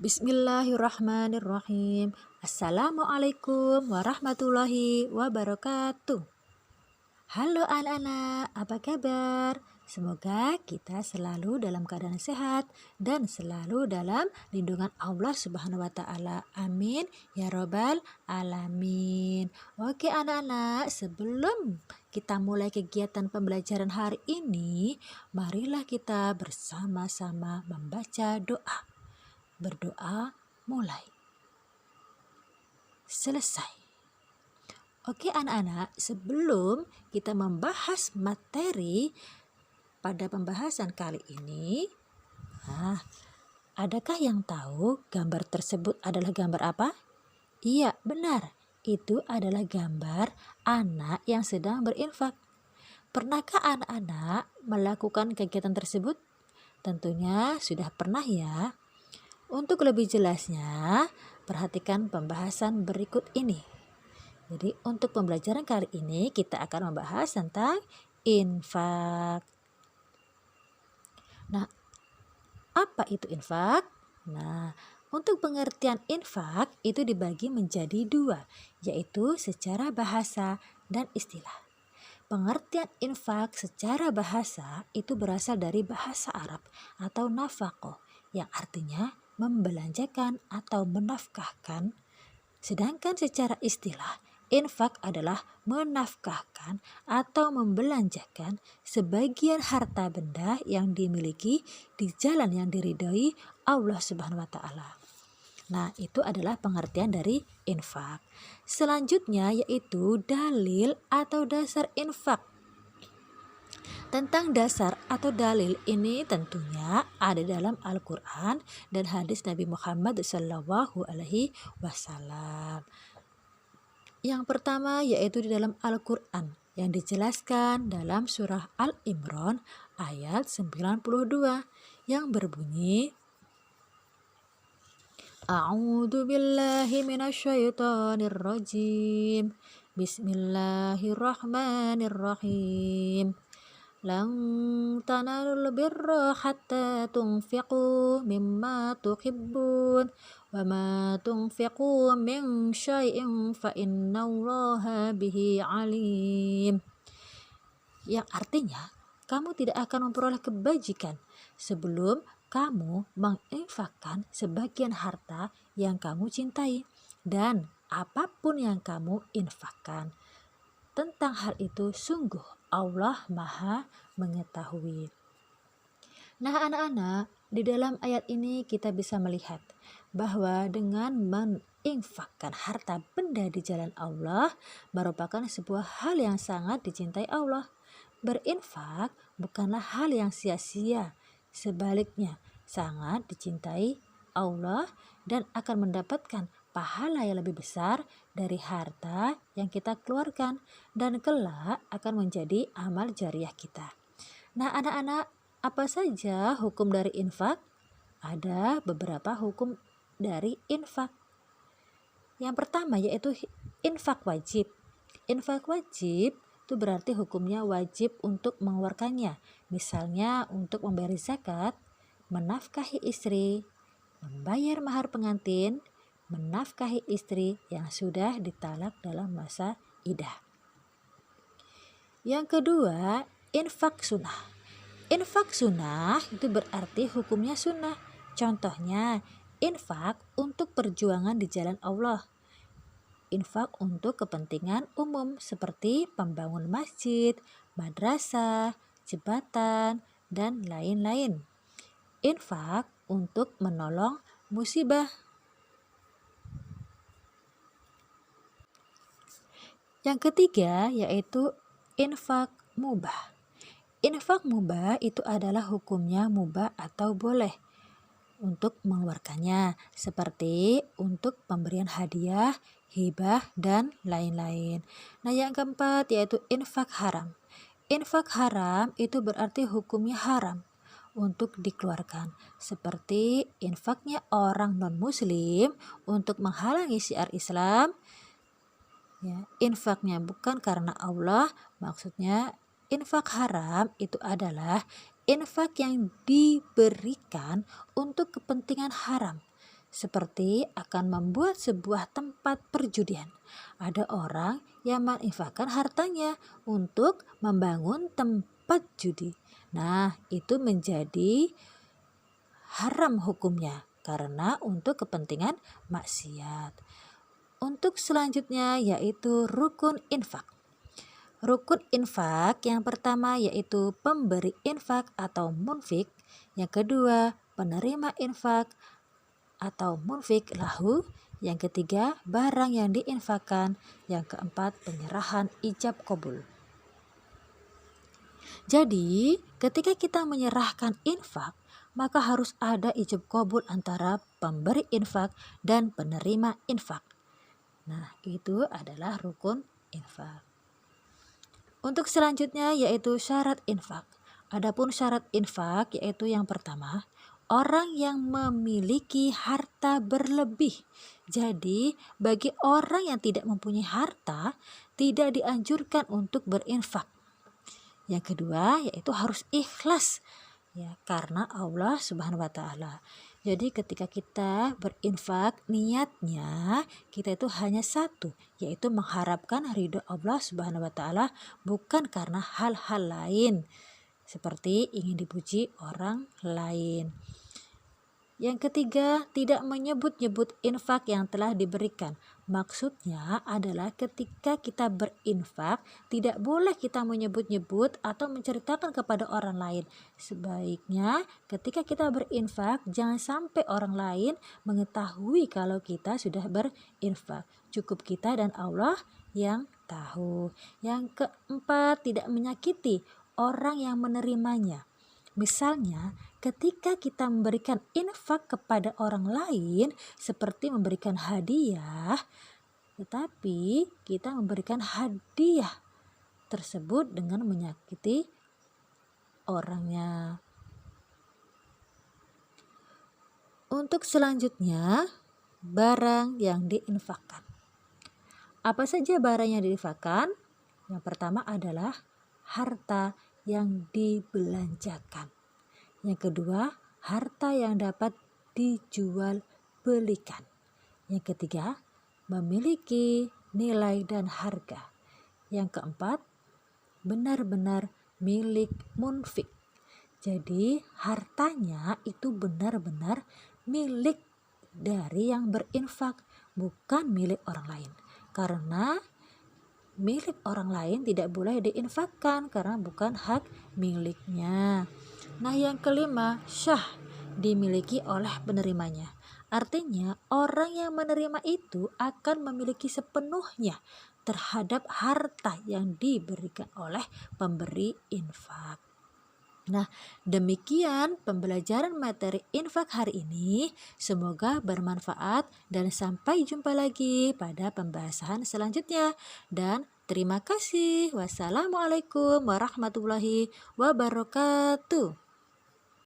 Bismillahirrahmanirrahim. Assalamualaikum warahmatullahi wabarakatuh. Halo anak-anak, apa kabar? Semoga kita selalu dalam keadaan sehat dan selalu dalam lindungan Allah Subhanahu wa taala. Amin ya robbal alamin. Oke anak-anak, sebelum kita mulai kegiatan pembelajaran hari ini, marilah kita bersama-sama membaca doa. Berdoa mulai. Selesai. Oke anak-anak, sebelum kita membahas materi pada pembahasan kali ini, adakah yang tahu gambar tersebut adalah gambar apa? Iya, benar. Itu adalah gambar anak yang sedang berinfak. Pernahkah anak-anak melakukan kegiatan tersebut? Tentunya sudah pernah ya. Untuk lebih jelasnya, perhatikan pembahasan berikut ini. Jadi untuk pembelajaran kali ini kita akan membahas tentang infak. Nah, apa itu infak? Nah, untuk pengertian infak itu dibagi menjadi dua, yaitu secara bahasa dan istilah. Pengertian infak secara bahasa itu berasal dari bahasa Arab atau nafaqah, yang artinya membelanjakan atau menafkahkan. Sedangkan secara istilah, infak adalah menafkahkan atau membelanjakan sebagian harta benda yang dimiliki di jalan yang diridhoi Allah Subhanahu wa taala. Nah, itu adalah pengertian dari infak. Selanjutnya yaitu dalil atau dasar infak. Tentang dasar atau dalil ini tentunya ada dalam Al-Quran dan hadis Nabi Muhammad SAW. Yang pertama yaitu di dalam Al-Quran yang dijelaskan dalam surah Al-Imran ayat 92 yang berbunyi, A'udzu billahi minasyaitonir rajim. Bismillahirrahmanirrahim. Lan tanalul birra hatta tunfiqu mimma tuhibbun wa ma tunfiqu min syai'in fa innallaha bihi alim. Yang artinya, kamu tidak akan memperoleh kebajikan sebelum kamu menginfakkan sebagian harta yang kamu cintai, dan apapun yang kamu infakkan. Tentang hal itu sungguh Allah Maha mengetahui. Nah anak-anak, di dalam ayat ini kita bisa melihat bahwa dengan menginfakkan harta benda di jalan Allah merupakan sebuah hal yang sangat dicintai Allah. Berinfak bukanlah hal yang sia-sia, sebaliknya sangat dicintai Allah dan akan mendapatkan pahala yang lebih besar dari harta yang kita keluarkan dan kelak akan menjadi amal jariah kita. Nah anak-anak, apa saja hukum dari infak? Ada beberapa hukum dari infak. Yang pertama yaitu infak wajib. Infak wajib itu berarti hukumnya wajib untuk mengeluarkannya. Misalnya untuk membayar zakat, menafkahi istri, membayar mahar pengantin, menafkahi istri yang sudah ditalak dalam masa iddah. Yang kedua, infak sunnah. Infak sunnah itu berarti hukumnya sunnah. Contohnya, infak untuk perjuangan di jalan Allah. Infak untuk kepentingan umum seperti pembangun masjid, madrasah, jembatan, dan lain-lain. Infak untuk menolong musibah. Yang ketiga yaitu infak mubah. Infak mubah itu adalah hukumnya mubah atau boleh untuk mengeluarkannya, seperti untuk pemberian hadiah, hibah, dan lain-lain. Nah yang keempat yaitu infak haram. Infak haram itu berarti hukumnya haram untuk dikeluarkan, seperti infaknya orang non-muslim untuk menghalangi syiar Islam. Ya, infaknya bukan karena Allah, maksudnya infak haram itu adalah infak yang diberikan untuk kepentingan haram, seperti akan membuat sebuah tempat perjudian. Ada orang yang menginfakkan hartanya untuk membangun tempat judi. Nah, itu menjadi haram hukumnya karena untuk kepentingan maksiat. Untuk selanjutnya yaitu rukun infak. Rukun infak yang pertama yaitu pemberi infak atau munfik. Yang kedua penerima infak atau munfik lahu. Yang ketiga barang yang diinfakkan. Yang keempat penyerahan ijab qabul. Jadi ketika kita menyerahkan infak, maka harus ada ijab qabul antara pemberi infak dan penerima infak. Nah, itu adalah rukun infak. Untuk selanjutnya yaitu syarat infak. Adapun syarat infak yaitu yang pertama, orang yang memiliki harta berlebih. Jadi, bagi orang yang tidak mempunyai harta, tidak dianjurkan untuk berinfak. Yang kedua yaitu harus ikhlas, ya, karena Allah Subhanahu wa taala. Jadi ketika kita berinfak, niatnya kita itu hanya satu, yaitu mengharapkan ridho Allah Subhanahu wa taala, bukan karena hal-hal lain seperti ingin dipuji orang lain. Yang ketiga, tidak menyebut-nyebut infak yang telah diberikan. Maksudnya adalah ketika kita berinfak, tidak boleh kita menyebut-nyebut atau menceritakan kepada orang lain. Sebaiknya ketika kita berinfak, jangan sampai orang lain mengetahui kalau kita sudah berinfak. Cukup kita dan Allah yang tahu. Yang keempat, tidak menyakiti orang yang menerimanya. Misalnya, ketika kita memberikan infak kepada orang lain seperti memberikan hadiah, tetapi kita memberikan hadiah tersebut dengan menyakiti orangnya. Untuk selanjutnya, barang yang diinfakkan. Apa saja barang yang diinfakkan? Yang pertama adalah harta yang dibelanjakan. Yang kedua, harta yang dapat dijual belikan. Yang ketiga, memiliki nilai dan harga. Yang keempat, benar-benar milik munfik. Jadi hartanya itu benar-benar milik dari yang berinfak, bukan milik orang lain. Karena milik orang lain tidak boleh diinfakkan karena bukan hak miliknya. Nah, yang kelima, syah, dimiliki oleh penerimanya. Artinya orang yang menerima itu akan memiliki sepenuhnya terhadap harta yang diberikan oleh pemberi infak. Nah, demikian pembelajaran materi infak hari ini. Semoga bermanfaat dan sampai jumpa lagi pada pembahasan selanjutnya. Dan terima kasih. Wassalamualaikum warahmatullahi wabarakatuh.